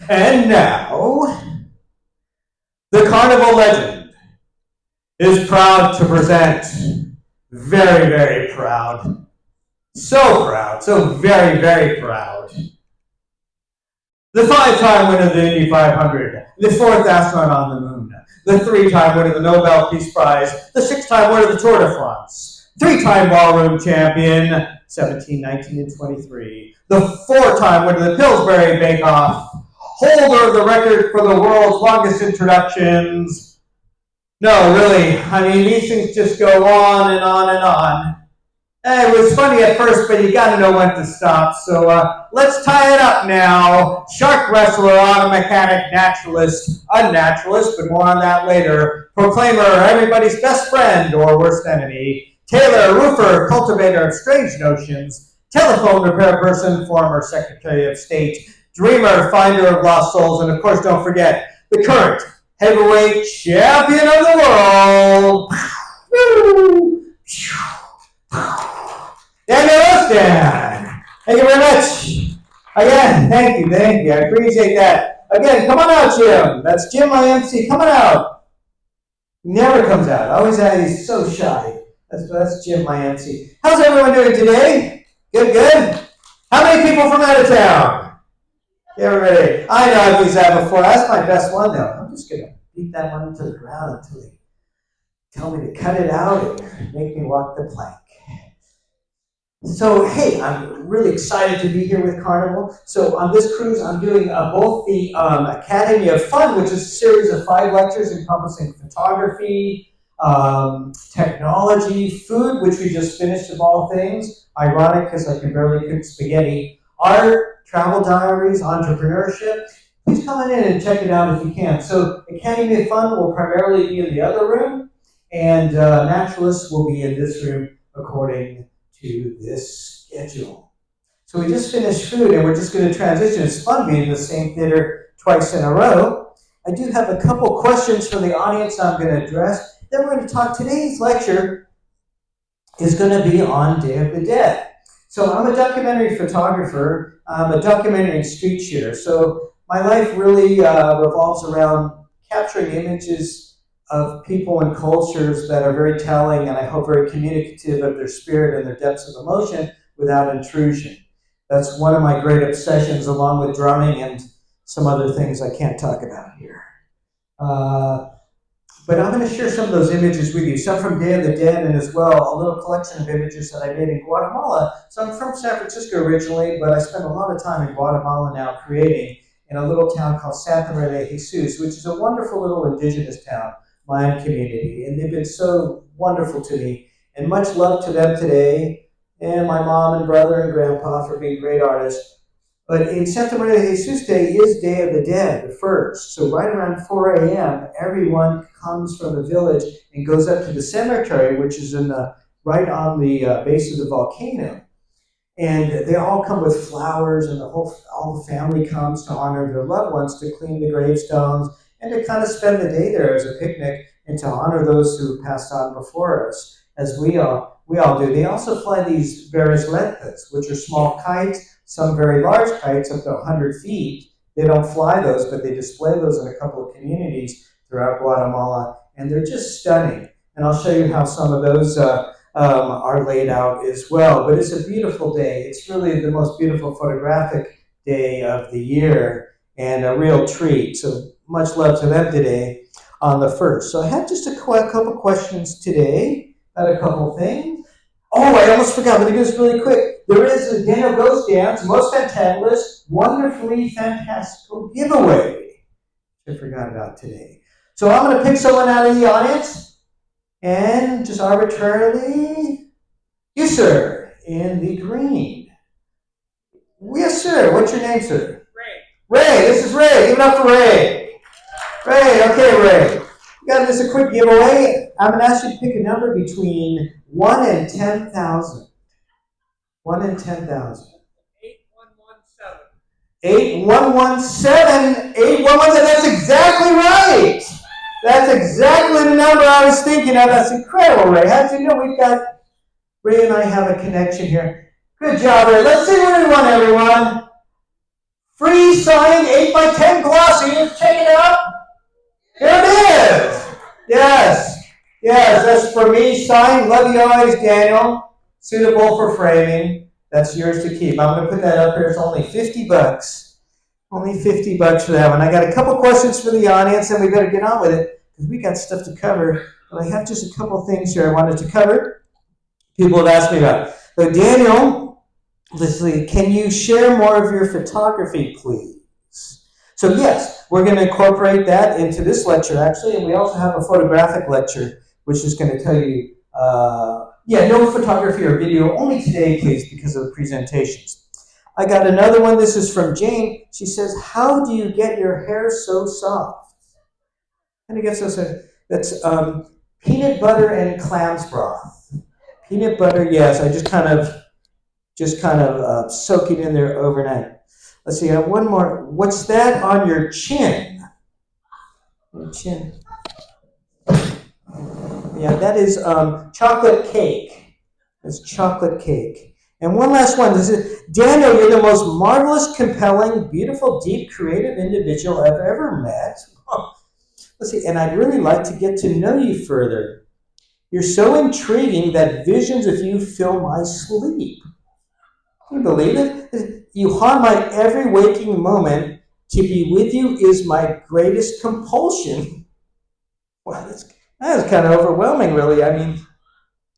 And now, the Carnival legend is proud to present, very, very proud, so very, very proud, the 5-time winner of the Indy 500, the 4th astronaut on the moon, the 3-time winner of the Nobel Peace Prize, the 6-time winner of the Tour de France, 3-time ballroom champion, 17, 19, and 23, the 4-time winner of the Pillsbury Bake Off, holder of the record for the world's longest introductions. No, really, I mean, these things just go on and on and on. It was funny at first, but you gotta know when to stop. So let's tie it up now. Shark wrestler, auto mechanic, naturalist, unnaturalist, but more on that later. Proclaimer, everybody's best friend or worst enemy. Tailor, roofer, cultivator of strange notions. Telephone repair person, former Secretary of State. Dreamer, finder of lost souls, and of course, don't forget, the current heavyweight champion of the world. Daniel Gohstand. Thank you very much. Again, thank you. I appreciate that. Again, come on out, Jim. That's Jim, my MC. Come on out. Never comes out. Always he's so shy. That's Jim, my MC. How's everyone doing today? Good? How many people from out of town? Everybody. I know I've used that before. That's my best one, though. I'm just going to beat that one into the ground until they tell me to cut it out and make me walk the plank. So, hey, I'm really excited to be here with Carnival. So on this cruise, I'm doing both the Academy of Fun, which is a series of 5 lectures encompassing photography, technology, food, which we just finished of all things. Ironic, because I can barely cook spaghetti. Art, travel diaries, entrepreneurship. Please come on in and check it out if you can. So Academy of Fun will primarily be in the other room, and Naturalists will be in this room according to this schedule. So we just finished food, and we're just going to transition. It's fun being in the same theater twice in a row. I do have a couple questions from the audience I'm going to address. Then we're going to talk. Today's lecture is going to be on Day of the Dead. So I'm a documentary photographer. I'm a documentary and street shooter. So my life really revolves around capturing images of people and cultures that are very telling and I hope very communicative of their spirit and their depths of emotion without intrusion. That's one of my great obsessions, along with drumming and some other things I can't talk about here. But I'm going to share some of those images with you, some from Day of the Dead, and as well a little collection of images that I made in Guatemala. So I'm from San Francisco originally, but I spent a lot of time in Guatemala now creating in a little town called Santa Maria de Jesus, which is a wonderful little indigenous town, Mayan community, and they've been so wonderful to me, and much love to them today, and my mom and brother and grandpa for being great artists. But in Santa Maria de Jesus Day is Day of the Dead, the first. So right around 4 a.m., everyone comes from the village and goes up to the cemetery, which is right on the base of the volcano. And they all come with flowers, and all the family comes to honor their loved ones, to clean the gravestones, and to kind of spend the day there as a picnic and to honor those who passed on before us, as we all do. They also fly these beresletas, which are small kites, some very large kites up to 100 feet. They don't fly those, but they display those in a couple of communities throughout Guatemala, and they're just stunning. And I'll show you how some of those are laid out as well. But it's a beautiful day. It's really the most beautiful photographic day of the year, and a real treat. So much love to them today on the 1st. So I have just a couple questions today about a couple things. Oh, I almost forgot. Let me do this really quick. There is a Daniel Gohstand, Most Fantabulous, Wonderfully Fantastical Giveaway, which I forgot about today. So I'm going to pick someone out of the audience and just arbitrarily, you, sir, in the green. Yes, sir. What's your name, sir? Ray, this is Ray. Give it up for Ray. Ray, okay, Ray. We got just a quick giveaway. I'm going to ask you to pick a number between 1 and 10,000. 1 and 10,000. 8117. 8117. 8117. That's exactly right. That's exactly the number I was thinking of. That's incredible, Ray. How'd you know Ray and I have a connection here? Good job, Ray. Let's see what we won, everyone. Free signed 8x10 glossy. Let's check it out. Here it is. Yes. Yes, that's for me. Signed. Love you always, Daniel. Suitable for framing. That's yours to keep. I'm going to put that up here. It's only $50. Only $50 for that one. I got a couple questions for the audience, and we better get on with it because we got stuff to cover. But I have just a couple things here I wanted to cover. People have asked me about. So Daniel, let's see, can you share more of your photography, please? So yes, we're going to incorporate that into this lecture, actually, and we also have a photographic lecture, which is going to tell you, no photography or video, only today, please, because of the presentations. I got another one. This is from Jane. She says, how do you get your hair so soft? And it gets us that's peanut butter and clams broth. Peanut butter, yes, I just kind of soak it in there overnight. Let's see, I have one more. What's that on your chin? Your chin. Yeah, that is chocolate cake. It's chocolate cake. And one last one. This is, Daniel, you're the most marvelous, compelling, beautiful, deep, creative individual I've ever met. Oh, let's see, and I'd really like to get to know you further. You're so intriguing that visions of you fill my sleep. Can you believe it? You haunt my every waking moment. To be with you is my greatest compulsion. Wow, that's kind of overwhelming, really. I mean,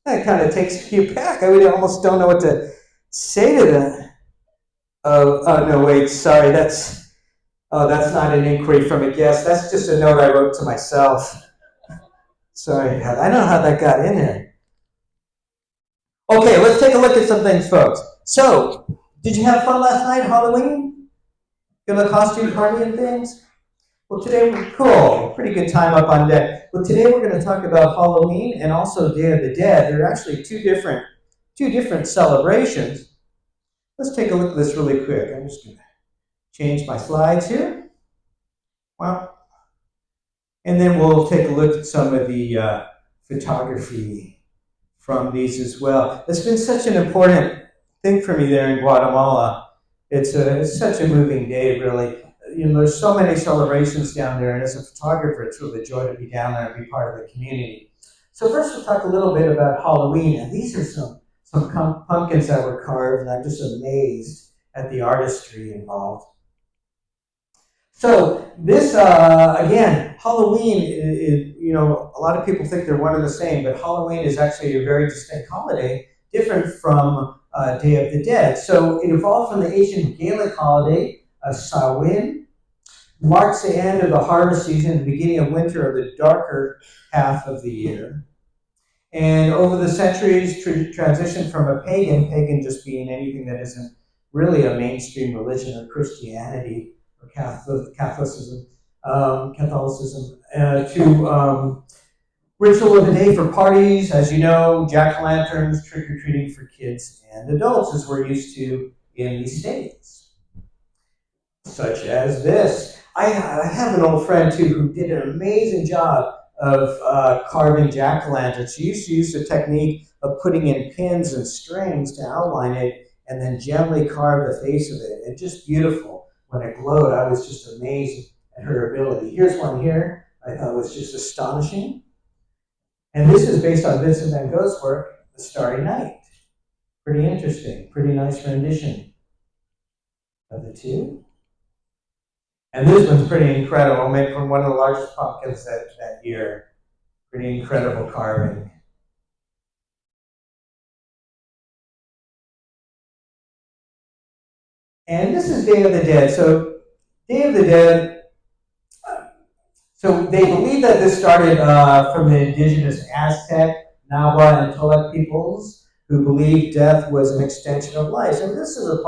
that kind of takes you back. I really almost don't know what to say to that. Oh no, wait, sorry. That's not an inquiry from a guest. That's just a note I wrote to myself. Sorry, I don't know how that got in there. Okay, let's take a look at some things, folks. So, did you have fun last night, Halloween? Good little costume party and things? Well, today, cool, pretty good time up on deck. Well, today we're going to talk about Halloween and also Day of the Dead. They're actually two different celebrations. Let's take a look at this really quick. I'm just going to change my slides here. Wow. And then we'll take a look at some of the photography from these as well. It's been such an important thing for me there in Guatemala. It's such a moving day, really. You know, there's so many celebrations down there, and as a photographer, it's really a joy to be down there and be part of the community. So first, we'll talk a little bit about Halloween, and these are some pumpkins that were carved, and I'm just amazed at the artistry involved. So this, again, Halloween is, you know, a lot of people think they're one and the same, but Halloween is actually a very distinct holiday, different from Day of the Dead. So it evolved from the ancient Gaelic holiday of Samhain, marks the end of the harvest season, the beginning of winter, or the darker half of the year. And over the centuries, transitioned from a pagan just being anything that isn't really a mainstream religion or Christianity, or Catholicism, to ritual of the day for parties, as you know, jack-o'-lanterns, trick-or-treating for kids and adults, as we're used to in these states. Such as this. I have an old friend, too, who did an amazing job of carving jack-o'-lanterns. She used to use the technique of putting in pins and strings to outline it and then gently carve the face of it. And just beautiful. When it glowed, I was just amazed at her ability. Here's one here I thought was just astonishing. And this is based on Vincent van Gogh's work, The Starry Night. Pretty interesting, pretty nice rendition of the two. And this one's pretty incredible, made from one of the largest pumpkins that year. Pretty incredible carving. And this is Day of the Dead. So, Day of the Dead, so they believe that this started from the indigenous Aztec, Nahua, and Toltec peoples who believed death was an extension of life. So this is a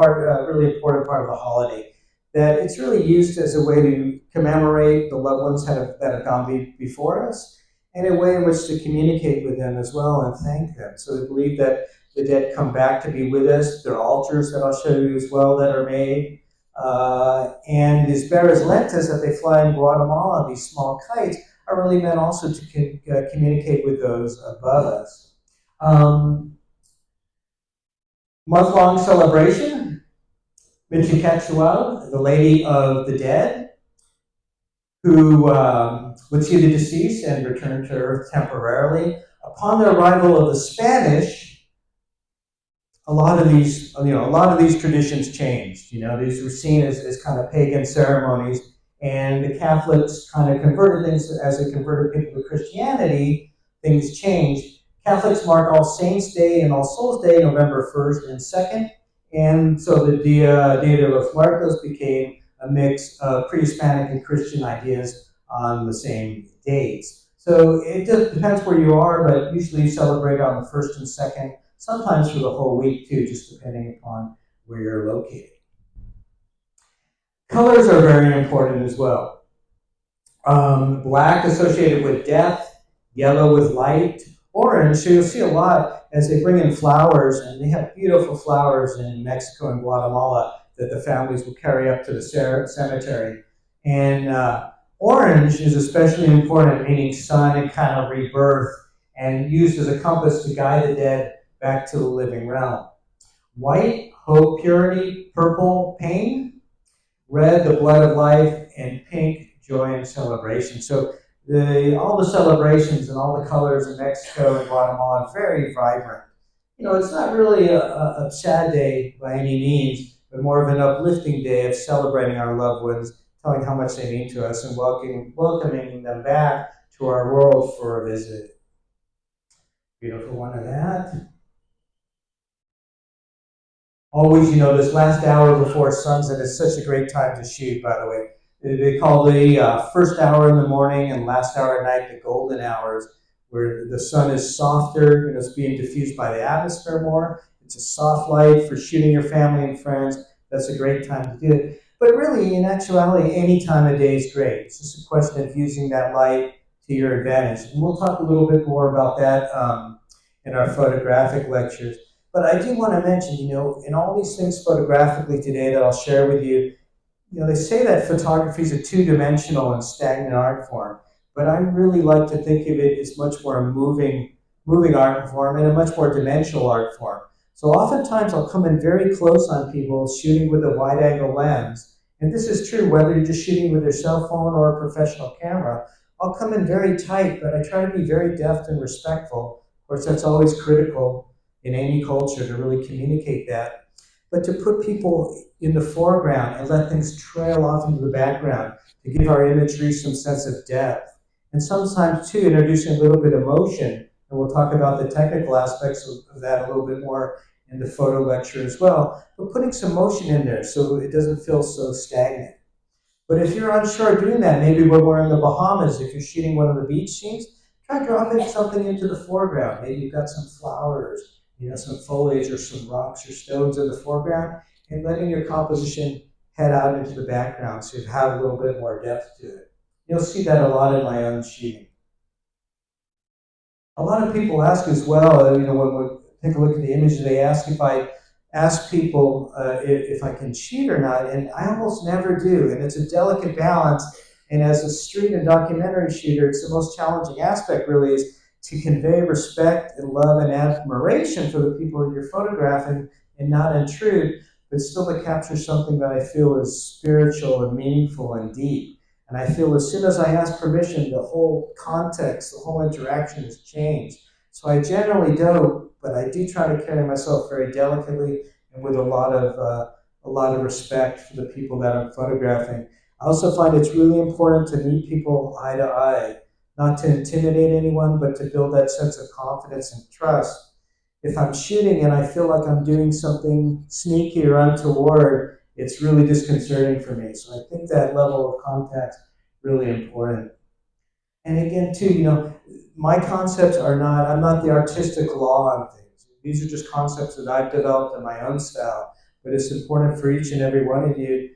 really important part of the holiday, that it's really used as a way to commemorate the loved ones that have gone before us, and a way in which to communicate with them as well and thank them. So they believe that the dead come back to be with us. There are altars that I'll show you as well that are made. And these berras lentas that they fly in Guatemala, these small kites, are really meant also to communicate with those above us. Month-long celebration. Quetzalcoatl, the Lady of the Dead, who would see the deceased and return to Earth temporarily. Upon the arrival of the Spanish, a lot of these traditions changed. These were seen as kind of pagan ceremonies, and the Catholics kind of converted things as they converted people to Christianity. Things changed. Catholics mark All Saints' Day and All Souls' Day November 1st and 2nd, and so the Dia de los Muertos became a mix of pre-Hispanic and Christian ideas on the same dates. So it just depends where you are, but usually you celebrate on the 1st and 2nd, sometimes for the whole week too, just depending upon where you're located. Colors are very important as well. Black associated with death, yellow with light, orange. So you'll see a lot as they bring in flowers, and they have beautiful flowers in Mexico and Guatemala that the families will carry up to the cemetery. And orange is especially important, meaning sun and kind of rebirth, and used as a compass to guide the dead back to the living realm. White, hope, purity. Purple, pain. Red, the blood of life. And pink, joy and celebration. So all the celebrations and all the colors in Mexico and Guatemala are very vibrant. It's not really a sad day by any means, but more of an uplifting day of celebrating our loved ones, telling how much they mean to us, and welcoming them back to our world for a visit. Beautiful one of that. Always, this last hour before sunset is such a great time to shoot, by the way. They call the first hour in the morning and last hour at night the golden hours, where the sun is softer, it's being diffused by the atmosphere more. It's a soft light for shooting your family and friends. That's a great time to do it. But really, in actuality, any time of day is great. It's just a question of using that light to your advantage. And we'll talk a little bit more about that in our photographic lectures. But I do want to mention, in all these things photographically today that I'll share with you, they say that photography is a two-dimensional and stagnant art form, but I really like to think of it as much more a moving art form and a much more dimensional art form. So oftentimes I'll come in very close on people shooting with a wide-angle lens, and this is true whether you're just shooting with your cell phone or a professional camera. I'll come in very tight, but I try to be very deft and respectful. Of course, that's always critical in any culture to really communicate that. But to put people in the foreground and let things trail off into the background to give our imagery some sense of depth. And sometimes, too, introducing a little bit of motion. And we'll talk about the technical aspects of that a little bit more in the photo lecture as well. But putting some motion in there so it doesn't feel so stagnant. But if you're unsure of doing that, maybe when we're in the Bahamas, if you're shooting one of the beach scenes, try dropping something into the foreground. Maybe you've got some flowers, some foliage or some rocks or stones in the foreground, and letting your composition head out into the background so you have a little bit more depth to it. You'll see that a lot in my own shooting. A lot of people ask as well, when we take a look at the images, they ask if I ask people if I can cheat or not, and I almost never do, and it's a delicate balance. And as a street and documentary shooter, it's the most challenging aspect really is to convey respect and love and admiration for the people that you're photographing and not intrude, but still to capture something that I feel is spiritual and meaningful and deep. And I feel as soon as I ask permission, the whole context, the whole interaction has changed. So I generally don't, but I do try to carry myself very delicately and with a lot of respect for the people that I'm photographing. I also find it's really important to meet people eye to eye, not to intimidate anyone, but to build that sense of confidence and trust. If I'm shooting and I feel like I'm doing something sneaky or untoward, it's really disconcerting for me. So I think that level of contact is really important. And again, too, my concepts I'm not the artistic law on things. These are just concepts that I've developed in my own style. But it's important for each and every one of you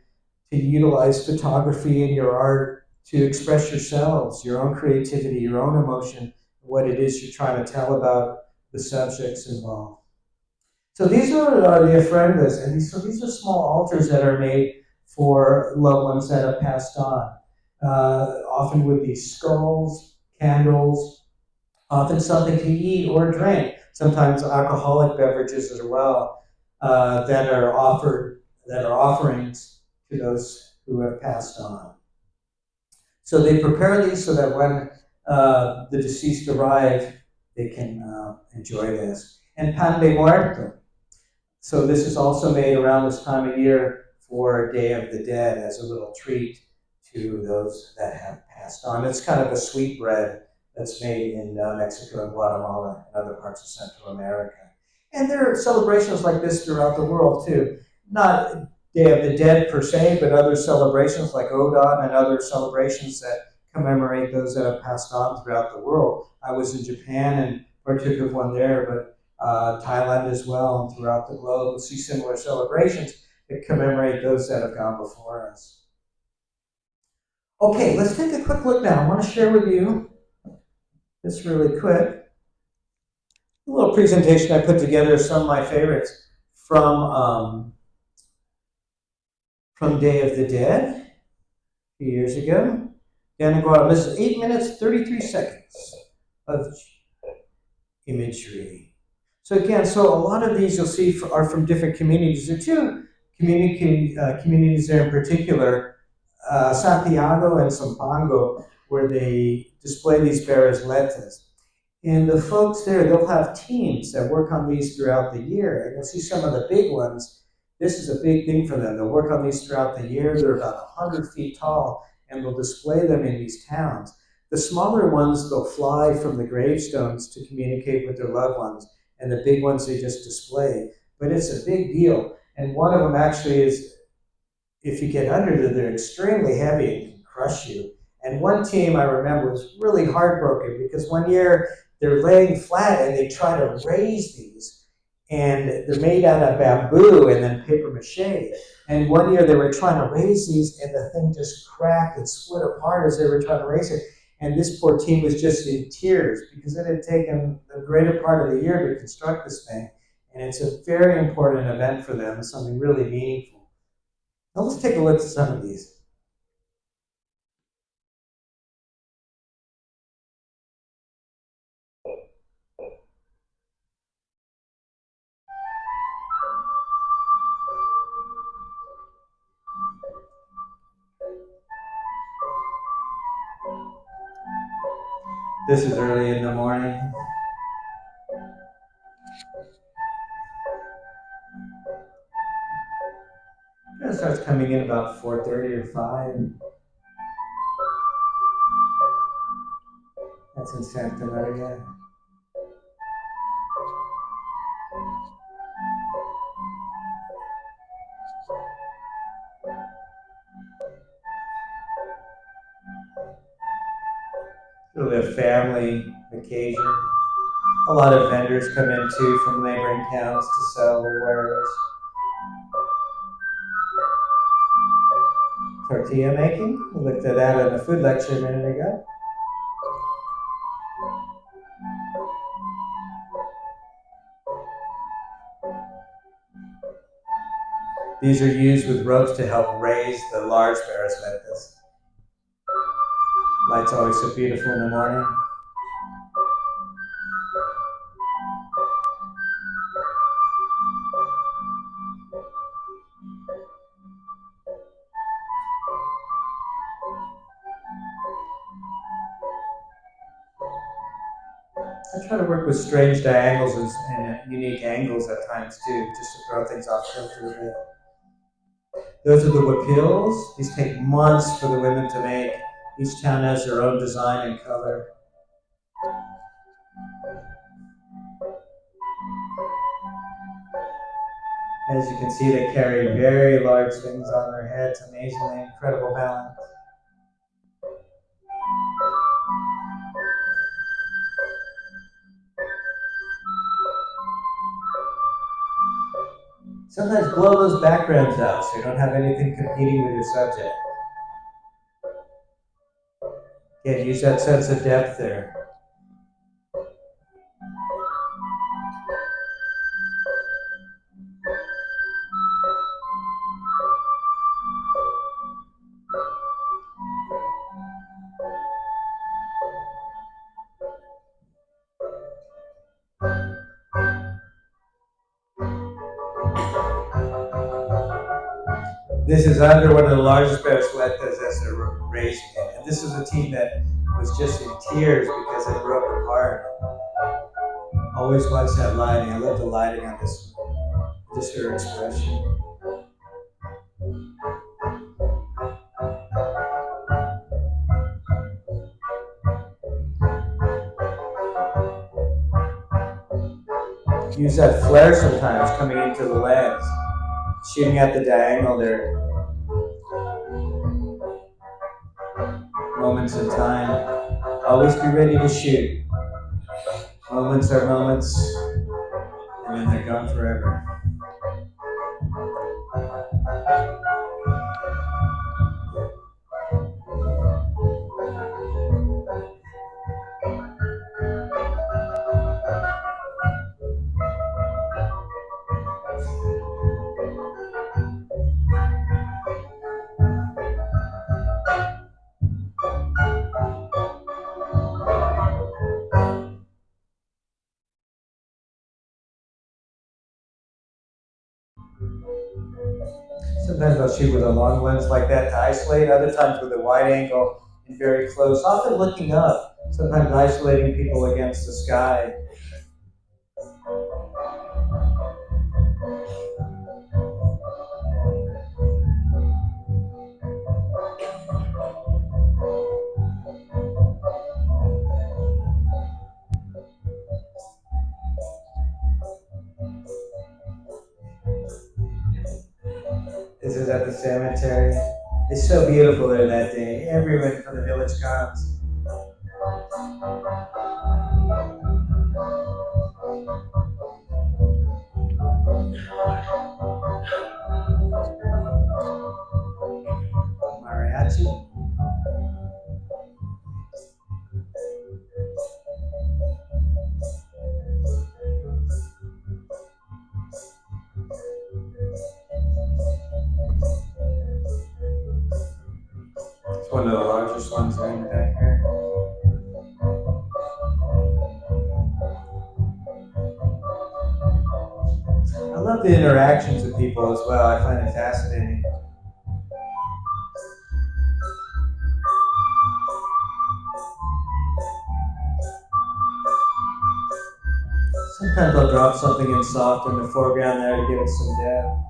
to utilize photography in your art to express yourselves, your own creativity, your own emotion, what it is you're trying to tell about the subjects involved. So these are the ofrendas, and these are small altars that are made for loved ones that have passed on, often with these skulls, candles, often something to eat or drink, sometimes alcoholic beverages as well, that are offered that are offerings to those who have passed on. So they prepare these so that when the deceased arrive, they can enjoy this. And pan de muerto. So this is also made around this time of year for Day of the Dead as a little treat to those that have passed on. It's kind of a sweet bread that's made in Mexico and Guatemala and other parts of Central America. And there are celebrations like this throughout the world too. Not Day of the Dead per se, but other celebrations like Odon and other celebrations that commemorate those that have passed on throughout the world. I was in Japan and partook of one there, but Thailand as well, and throughout the globe, we'll see similar celebrations that commemorate those that have gone before us. Okay, let's take a quick look now. I want to share with you this really quick. A little presentation I put together of some of my favorites from Day of the Dead a few years ago. Daniel Gohstand. This is 8 minutes, 33 seconds of imagery. So again, so a lot of these you'll see are from different communities. There are two communities there in particular, Santiago and Zampango, where they display these barrasletas. And the folks there, they'll have teams that work on these throughout the year. And you'll see some of the big ones. This is a big thing for them. They'll work on these throughout the year. They're about 100 feet tall, and they'll display them in these towns. The smaller ones, they'll fly from the gravestones to communicate with their loved ones. And the big ones they just display. But it's a big deal. And one of them actually is, if you get under them, they're extremely heavy and can crush you. And one team I remember was really heartbroken because one year they're laying flat and they try to raise these. And they're made out of bamboo and then paper mache. And one year they were trying to raise these and the thing just cracked and split apart as they were trying to raise it. And this poor team was just in tears because it had taken the greater part of the year to construct this thing. And it's a very important event for them, something really meaningful. Now let's take a look at some of these. This is early in the morning. It starts coming in about 4:30 or 5. That's in Santa Maria. Really a family occasion. A lot of vendors come in too from neighboring towns to sell their wares. Tortilla making. We looked at that in a food lecture a minute ago. These are used with ropes to help raise the large bears like this. Light's always so beautiful in the morning. I try to work with strange diagonals and unique angles at times too, just to throw things off kilter a bit. Those are the wapils. These take months for the women to make. Each town has their own design and color. As you can see, they carry very large things on their heads, amazingly incredible balance. Sometimes blow those backgrounds out so you don't have anything competing with your subject. Again, use that sense of depth there. This is under one of the largest barasuetas as they're raising it. And this was a team that was just in tears because it broke apart. Always watch that lighting. I love the lighting on this one. Just her expression. Use that flare sometimes coming into the lens. Shooting at the diagonal there. Moments in time. Always be ready to shoot. Moments are moments, and then they're gone forever. Sometimes I'll shoot with a long lens like that to isolate, other times with a wide angle and very close, often looking up, sometimes isolating people against the sky. This is at the cemetery. It's so beautiful there that day. Everyone from the village comes. Mariachi. It's one of the largest ones right in the back here. I love the interactions with people as well. I find it fascinating. Sometimes I'll drop something in soft in the foreground there to give it some depth.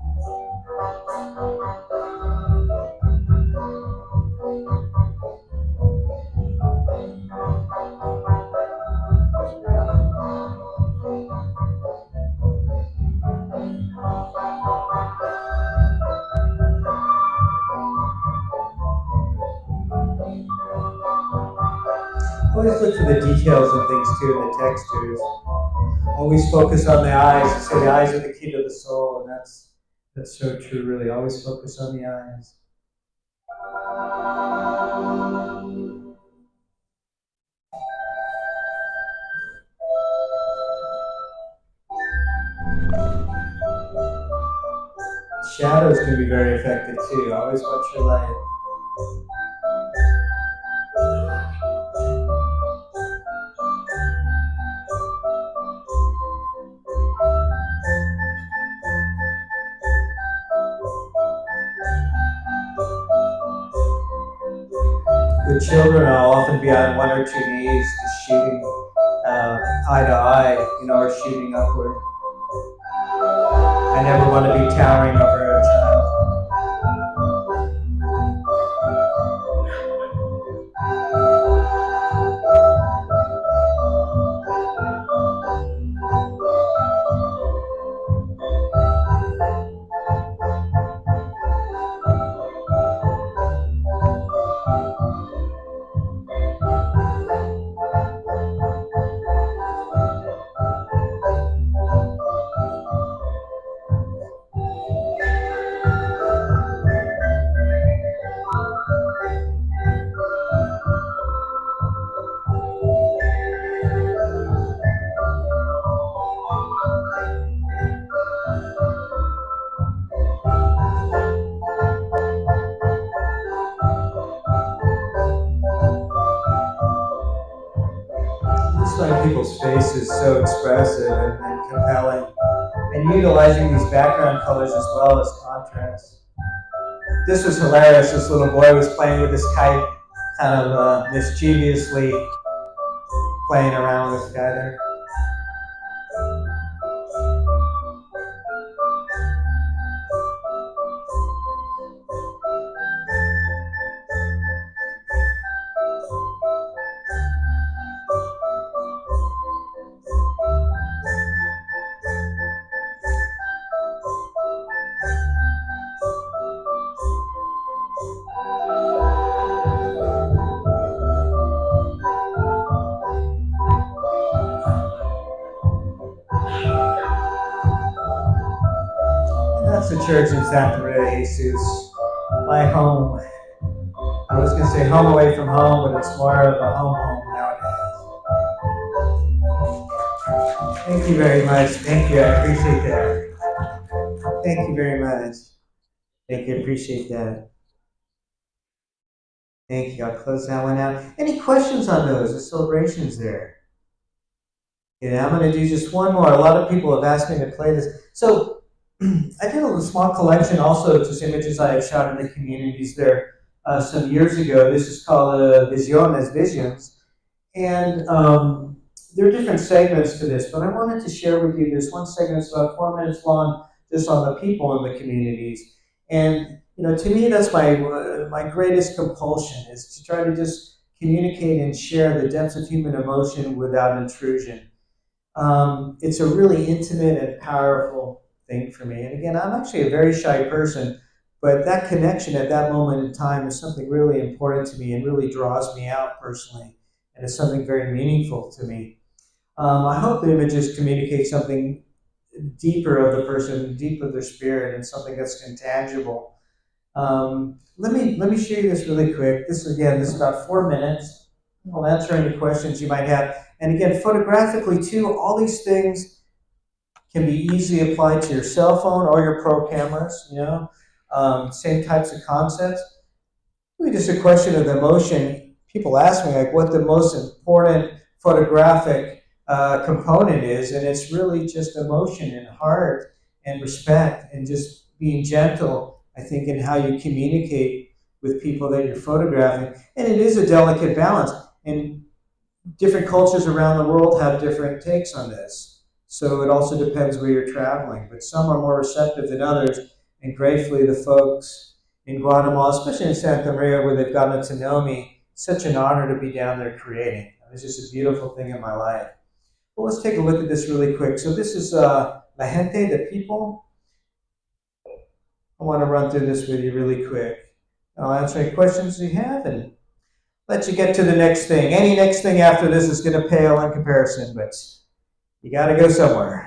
Always look for the details and things too, and the textures. Always focus on the eyes. They say the eyes are the key to the soul, and that's so true. Really, always focus on the eyes. Shadows can be very effective too. Always watch your light. With children, I'll often be on one or two knees, just shooting eye to eye, or shooting upward. I never want to be towering over a child. People's faces so expressive and compelling, and utilizing these background colors as well as contrast. This was hilarious. This little boy was playing with this kite, kind of mischievously playing around with this guy there. And that's the church in Santa Maria Jesus, my home. I was going to say home away from home, but it's more of a home home nowadays. Thank you very much. Thank you. I appreciate that. Thank you very much. Thank you. Appreciate that. Thank you. I'll close that one out. Any questions on those? The celebrations there. Yeah, I'm going to do just one more. A lot of people have asked me to play this. So I did a little small collection also, just images I had shot in the communities there some years ago. This is called Visiones, Visions. And there are different segments to this, but I wanted to share with you this one segment that's about 4 minutes long, just on the people in the communities. And to me, that's my greatest compulsion is to try to just communicate and share the depths of human emotion without intrusion. It's a really intimate and powerful thing for me. And again, I'm actually a very shy person, but that connection at that moment in time is something really important to me and really draws me out personally. And it's something very meaningful to me. I hope the images communicate something deeper of the person, deep of their spirit, and something that's intangible. Let me show you this really quick. This is about 4 minutes. I'll answer any questions you might have. And again, photographically too, all these things can be easily applied to your cell phone or your pro cameras. Same types of concepts. Really, just a question of the emotion. People ask me like what the most important photographic component is, and it's really just emotion and heart and respect and just being gentle. I think in how you communicate with people that you're photographing, and it is a delicate balance. And different cultures around the world have different takes on this. So it also depends where you're traveling. But some are more receptive than others. And gratefully, the folks in Guatemala, especially in Santa Maria, where they've gotten to know me, it's such an honor to be down there creating. It's just a beautiful thing in my life. Well, let's take a look at this really quick. So this is La Gente, the people. I want to run through this with you really quick. I'll answer any questions you have and let you get to the next thing. Any next thing after this is going to pale in comparison, but you got to go somewhere.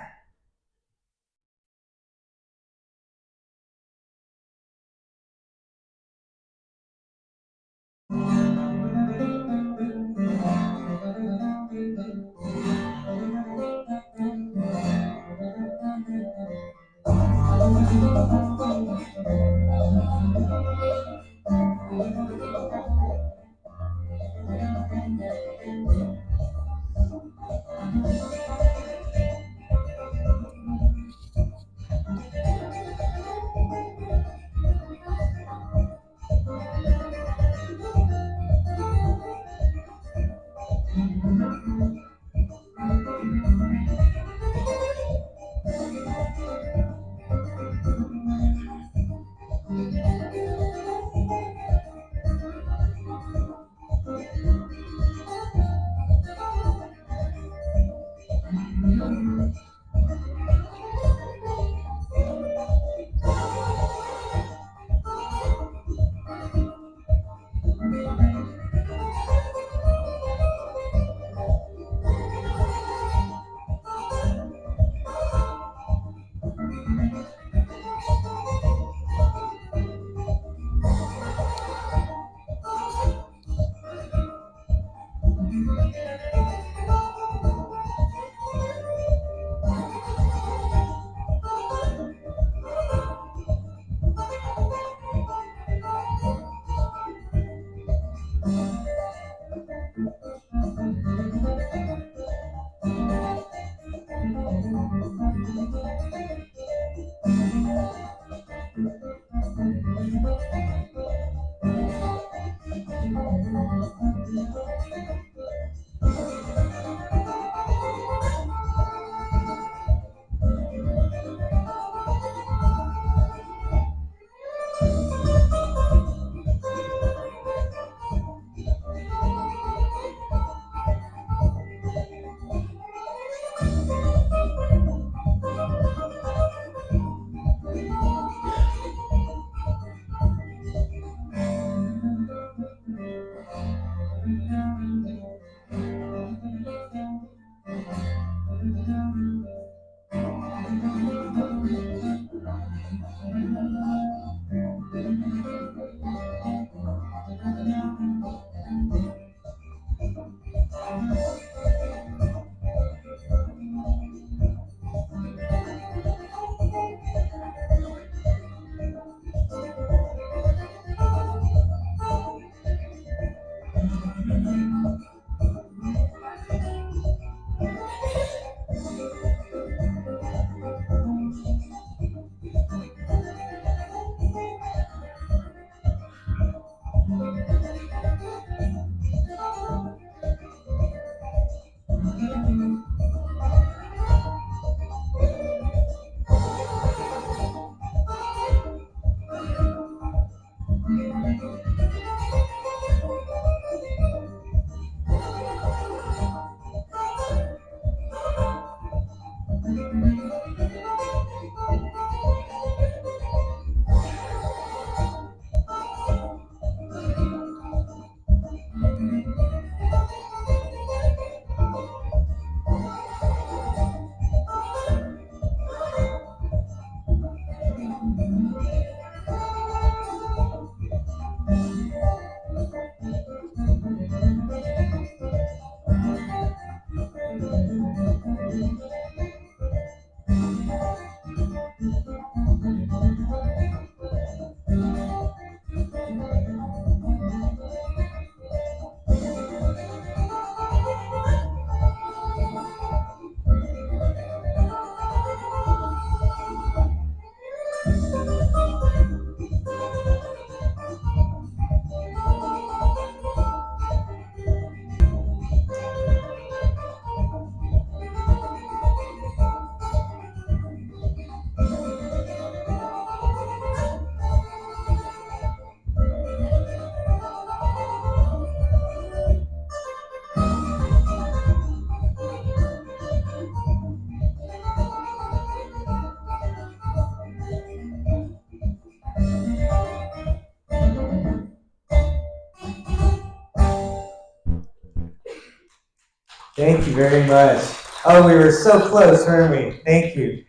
Thank you very much. Oh, we were so close, weren't we? Thank you.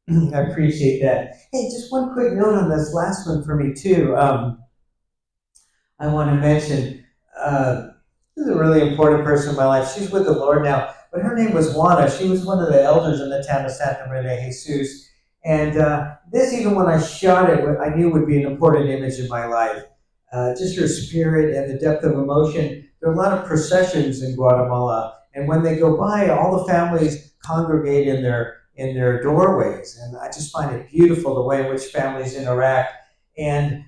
I appreciate that. Hey, just one quick note on this last one for me too. I want to mention this is a really important person in my life. She's with the Lord now, but her name was Juana. She was one of the elders in the town of Santa Maria de Jesus. And this, even when I shot it, I knew would be an important image in my life. Just her spirit and the depth of emotion. There are a lot of processions in Guatemala, and when they go by, all the families congregate in their doorways, and I just find it beautiful the way in which families interact. And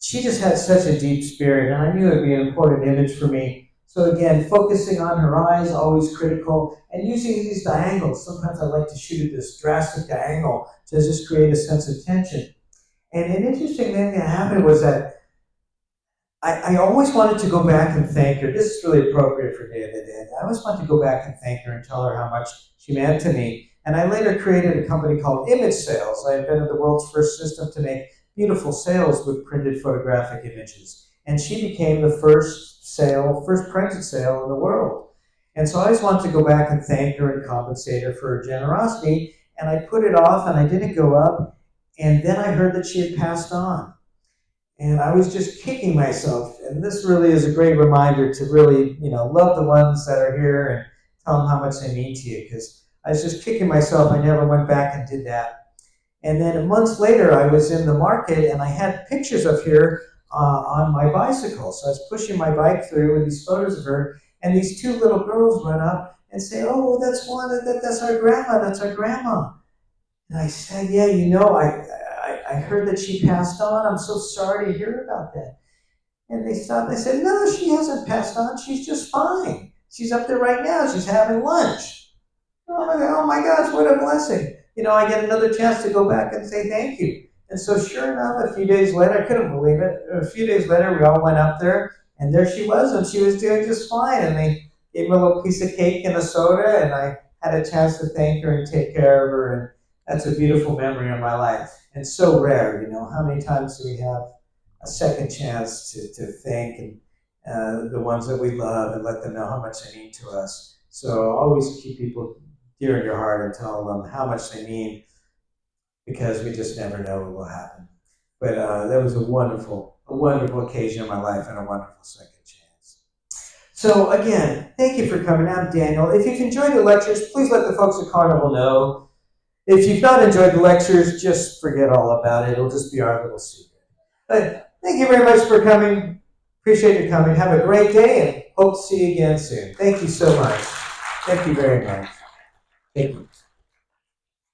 she just had such a deep spirit, and I knew it would be an important image for me. So again, focusing on her eyes, always critical, and using these diagonals. Sometimes I like to shoot at this drastic diagonal to just create a sense of tension. And an interesting thing that happened was that I always wanted to go back and thank her. This is really appropriate for Day of the Dead. I always wanted to go back and thank her and tell her how much she meant to me. And I later created a company called Image Sales. I invented the world's first system to make beautiful sales with printed photographic images. And she became the first printed sale in the world. And so I always wanted to go back and thank her and compensate her for her generosity. And I put it off and I didn't go up. And then I heard that she had passed on. And I was just kicking myself. And this really is a great reminder to really, love the ones that are here and tell them how much they mean to you. Because I was just kicking myself. I never went back and did that. And then months later, I was in the market and I had pictures of her on my bicycle. So I was pushing my bike through with these photos of her. And these two little girls run up and say, "Oh, that's our grandma. That's our grandma." And I said, "Yeah, I heard that she passed on. I'm so sorry to hear about that." And they stopped and they said, "No, she hasn't passed on. She's just fine. She's up there right now. She's having lunch." Oh my gosh, what a blessing. I get another chance to go back and say thank you. And so sure enough, a few days later, I couldn't believe it. A few days later, we all went up there and there she was, and she was doing just fine. And they gave me a little piece of cake and a soda, and I had a chance to thank her and take care of her. And that's a beautiful memory of my life. And so rare, how many times do we have a second chance to thank the ones that we love and let them know how much they mean to us. So always keep people dear in your heart and tell them how much they mean, because we just never know what will happen. But that was a wonderful occasion in my life and a wonderful second chance. So again, thank you for coming. I'm Daniel. If you've enjoyed the lectures, please let the folks at Carnival know. If you've not enjoyed the lectures, just forget all about it. It'll just be our little secret. But thank you very much for coming. Appreciate you coming. Have a great day and hope to see you again soon. Thank you so much. Thank you very much. Thank you.